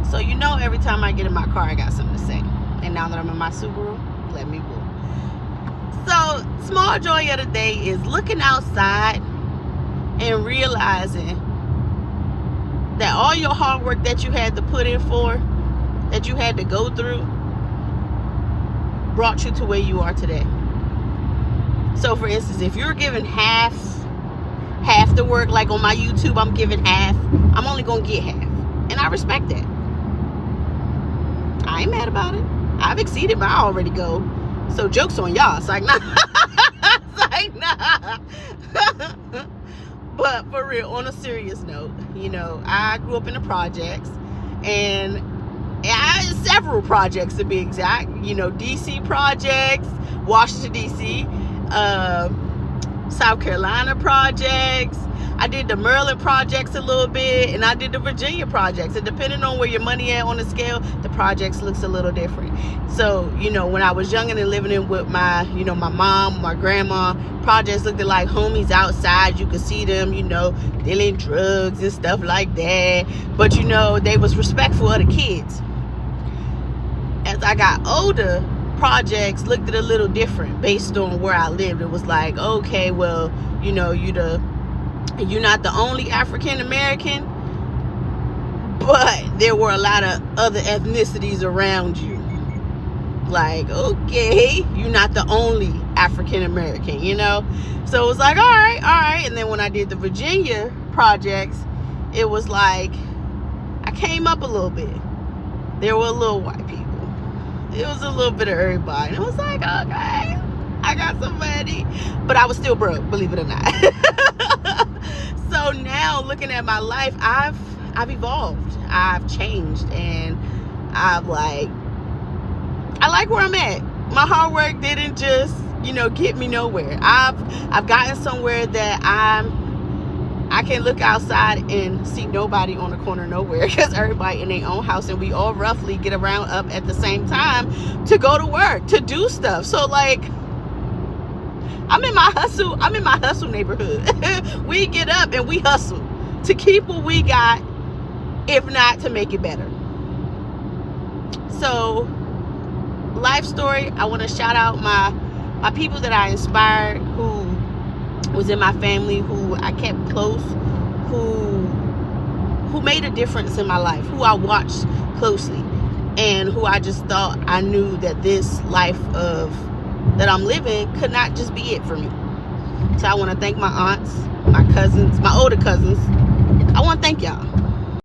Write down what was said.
So you know, every time I get in my car, I got something to say. And now that I'm in my Subaru, let me woo. So, small joy of the day is looking outside and realizing that all your hard work that you had to put in for, that you had to go through, brought you to where you are today. So, for instance, if you're giving half the work, like on my YouTube, I'm giving half, I'm only going to get half. And I respect that. I ain't mad about it. I've exceeded my already goal. So joke's on y'all. It's like, nah. It's like, nah. But for real, on a serious note, you know, I grew up in the projects, and I had several projects to be exact. You know, DC projects, Washington DC, South Carolina projects. I did the Maryland projects a little bit, and I did the Virginia projects. And depending on where your money at on the scale, the projects looks a little different. So, you know, when I was younger and living in with my, you know, my mom, my grandma, projects looked like homies outside. You could see them, you know, dealing drugs and stuff like that. But, you know, they was respectful of the kids. As I got older, projects looked a little different based on where I lived. It was like, okay, well, you know, you're not the only African American, but there were a lot of other ethnicities around you. Like, okay, you're not the only African American, you know? So it was like, all right. And then when I did the Virginia projects, it was like, I came up a little bit. There were little white people. It was a little bit of everybody. And it was like, okay, I got some money. But I was still broke, believe it or not. So now, looking at my life, I've evolved. I've changed, and I like where I'm at. My hard work didn't just, you know, get me nowhere. I've gotten somewhere that I can look outside and see nobody on the corner nowhere, because everybody in their own house, and we all roughly get around up at the same time to go to work, to do stuff. So like, I'm in my hustle neighborhood. We get up and we hustle to keep what we got, if not to make it better. So, life story, I want to shout out my people that I inspired, who was in my family, who I kept close, who made a difference in my life, who I watched closely, and who I just thought I knew that this life that I'm living could not just be it for me. So I want to thank my aunts, my cousins, my older cousins. I want to thank y'all.